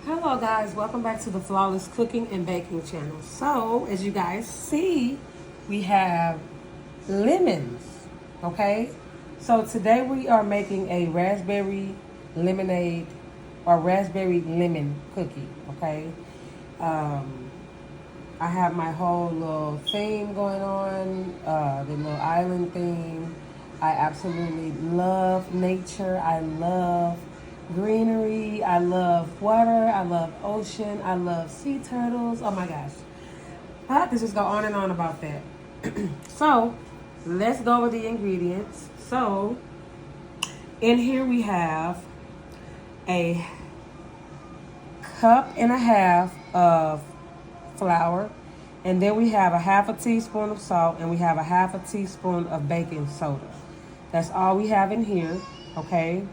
Hello guys, welcome back to the Flawless Cooking and Baking channel. So, as you guys see, we have lemons, okay? So today we are making a raspberry lemonade or raspberry lemon cookie, okay? I have my whole little theme going on, the little island theme. I absolutely love nature. I love greenery. I love water. I love ocean. I love sea turtles. Oh my gosh. I could just go on and on about that. So, let's go with the ingredients. So, in here we have a cup and a half of flour, and then we have a half a teaspoon of salt, and we have a half a teaspoon of baking soda. That's all we have in here, okay?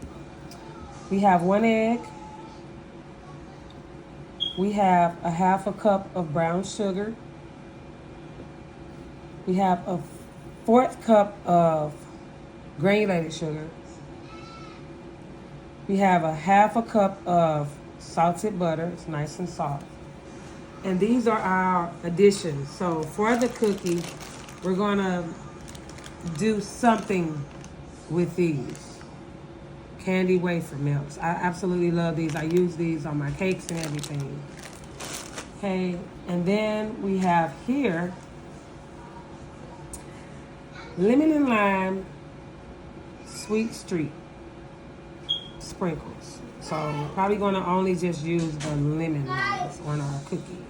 We have 1 egg. We have a half a cup of brown sugar. We have a 1/4 cup of granulated sugar. We have a half a cup of salted butter. It's nice and soft. And these are our additions. So for the cookie, we're gonna do something with these candy wafer melts. I absolutely love these. I use these on my cakes and everything. Okay, and then we have here lemon and lime sweet street sprinkles. So we're probably gonna only just use the lemon ones on our cookie.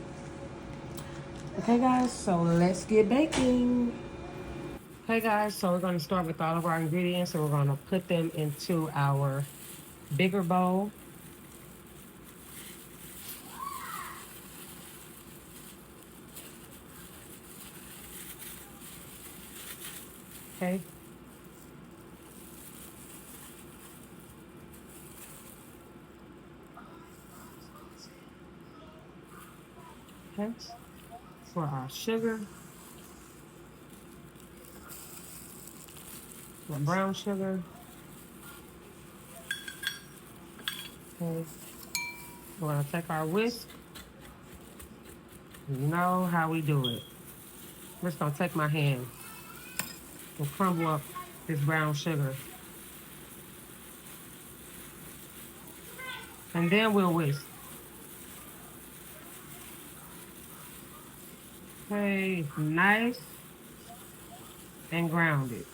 Okay guys, so let's get baking. Okay guys, so we're going to start with all of our ingredients and we're going to put them into our bigger bowl. Okay. Okay. For our sugar, the brown sugar. Okay. We're going to take our whisk. You know how we do it. I'm just going to take my hand and crumble up this brown sugar. And then we'll whisk. Okay, nice and grounded.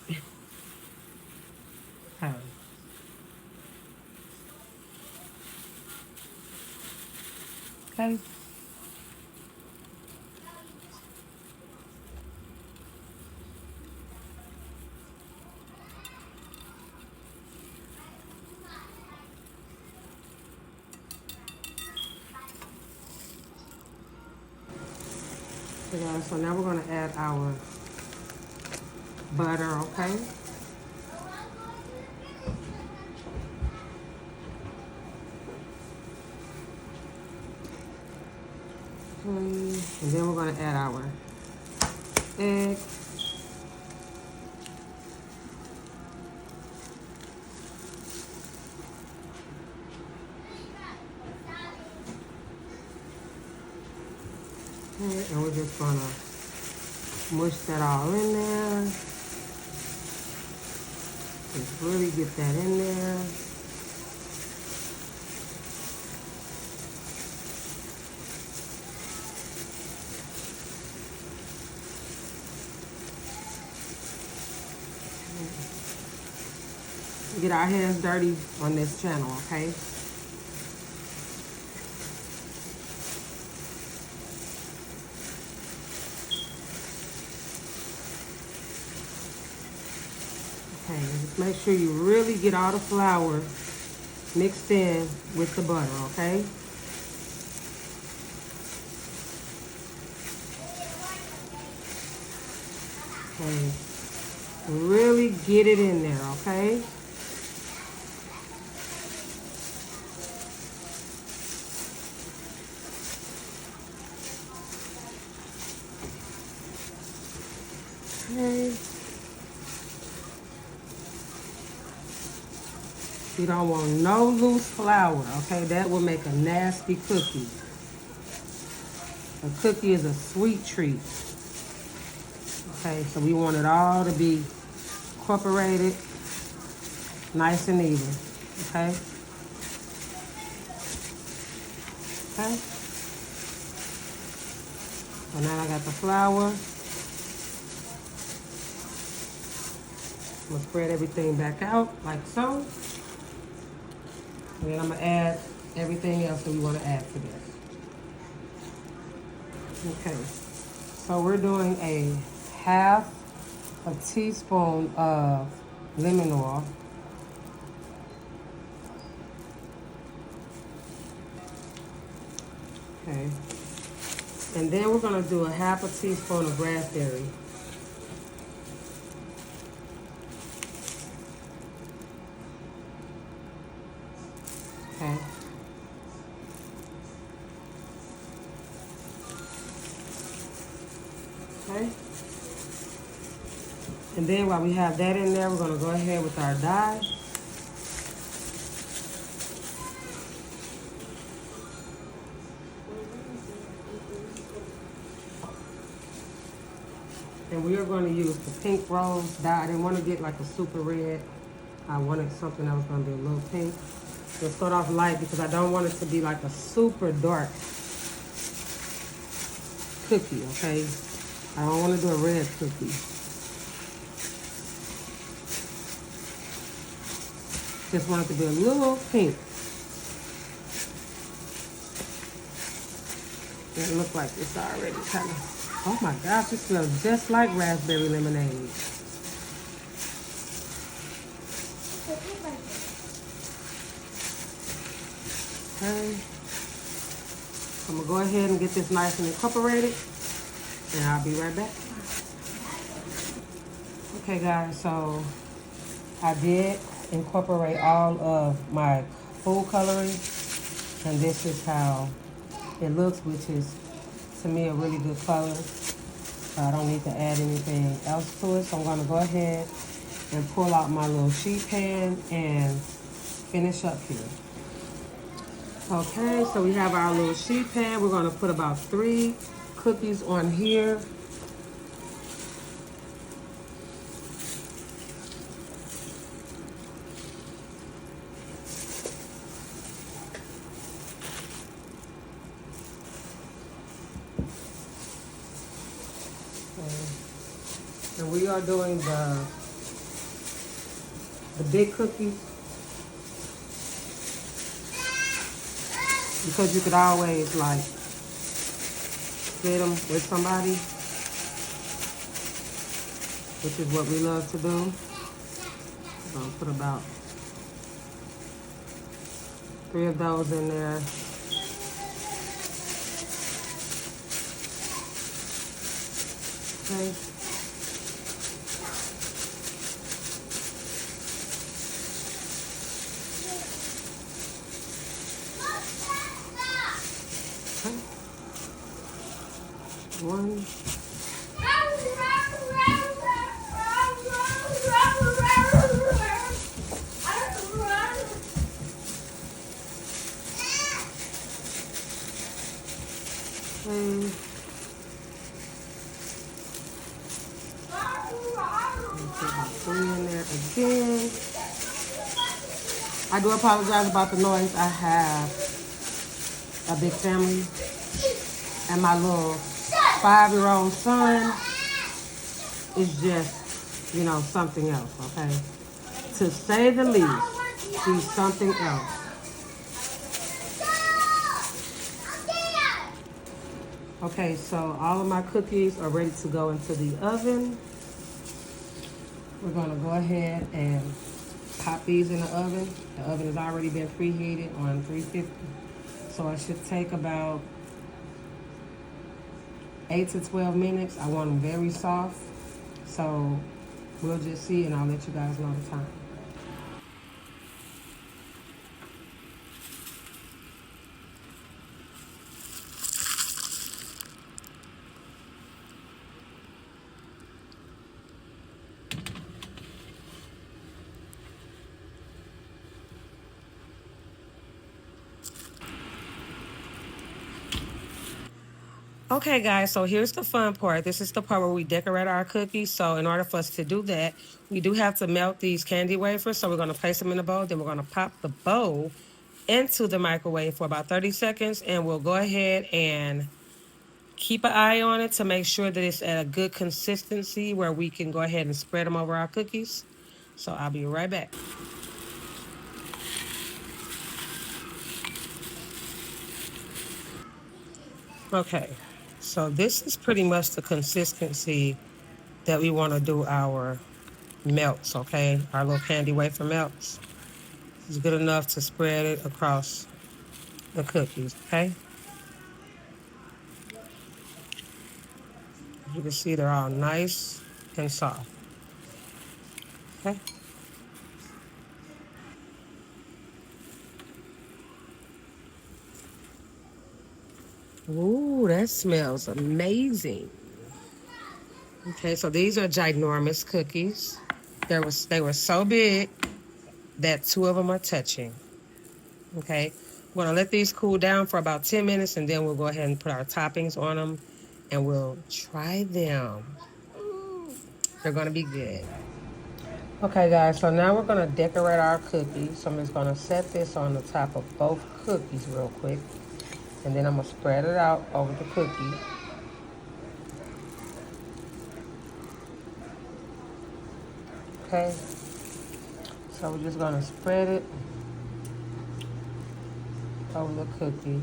Okay. Okay. Okay, guys, so now we're going to add our butter, okay? And then we're going to add our egg. Okay, and we're just going to mush that all in there. Just really get that in there. Get our hands dirty on this channel, okay? Okay, just make sure you really get all the flour mixed in with the butter, okay? Okay, really get it in there, okay? Okay. You don't want no loose flour, okay? That will make a nasty cookie. A cookie is a sweet treat. Okay, so we want it all to be incorporated, nice and even, okay? Okay. So now I got the flour. I'm gonna spread everything back out like so. And then I'm gonna add everything else that we wanna add to this. Okay, so we're doing a half a teaspoon of lemon oil. Okay. And then we're gonna do a half a teaspoon of raspberry. Okay. Okay. And then while we have that in there, we're gonna go ahead with our dye. And we are going to use the pink rose dye. I didn't want to get like a super red. I wanted something that was going to be a little pink. We'll start off light because I don't want it to be like a super dark cookie, okay? I don't want to do a red cookie. Just want it to be a little pink. It looks like it's already kind of... Oh my gosh, it smells just like raspberry lemonade. Okay. I'm gonna go ahead and get this nice and incorporated, and I'll be right back. Okay guys, so I did incorporate all of my food coloring, and this is how it looks, which is to me a really good color. So I don't need to add anything else to it. So I'm gonna go ahead and pull out my little sheet pan and finish up here. Okay, so we have our little sheet pan. We're gonna put about 3 cookies on here. And we are doing the big cookies because you could always like split them with somebody, which is what we love to do. So I'll put about 3 of those in there. Okay. One. Put 3 in there again. I do apologize about the noise. I have a big family, and my little 5-year-old son is just, you know, something else, okay? To say the least, he's something else. Okay, so all of my cookies are ready to go into the oven. We're gonna go ahead and pop these in the oven. The oven has already been preheated on 350. So it should take about 8 to 12 minutes. I want them very soft. So we'll just see, and I'll let you guys know the time. Okay, guys, so here's the fun part. This is the part where we decorate our cookies. So in order for us to do that, we do have to melt these candy wafers. So we're going to place them in a bowl. Then we're going to pop the bowl into the microwave for about 30 seconds. And we'll go ahead and keep an eye on it to make sure that it's at a good consistency where we can go ahead and spread them over our cookies. So I'll be right back. Okay, so this is pretty much the consistency that we want to do our melts, okay? Our little candy wafer melts. It's good enough to spread it across the cookies, okay? You can see they're all nice and soft, okay? Ooh, that smells amazing. Okay, so these are ginormous cookies. They were so big that two of them are touching. Okay, we're gonna let these cool down for about 10 minutes and then we'll go ahead and put our toppings on them and we'll try them. They're gonna be good. Okay guys, so now we're gonna decorate our cookies. So I'm just gonna set this on the top of both cookies real quick. And then I'm gonna spread it out over the cookie. Okay, so we're just gonna spread it over the cookie.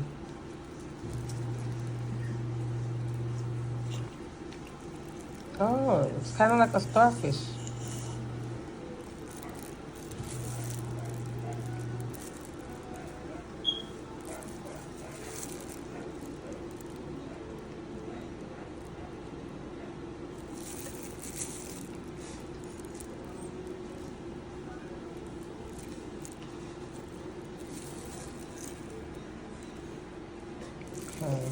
Oh, it's kind of like a starfish. Okay.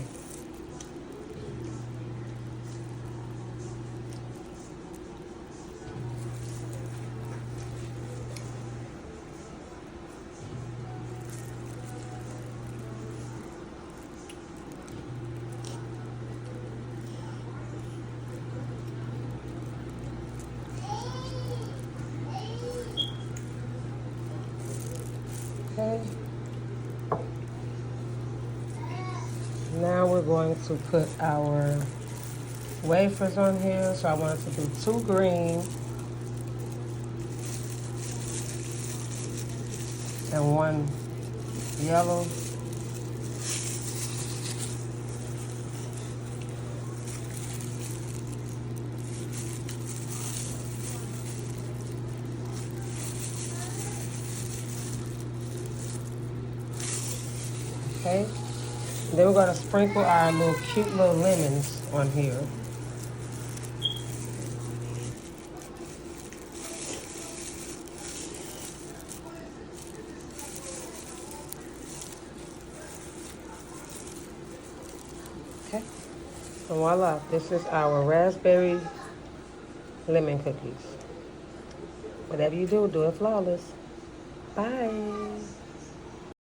Okay. Now we're going to put our wafers on here. So I wanted to do 2 green and 1 yellow. Okay. Then we're going to sprinkle our little cute little lemons on here. Okay. And voila, this is our raspberry lemon cookies. Whatever you do, do it flawless. Bye.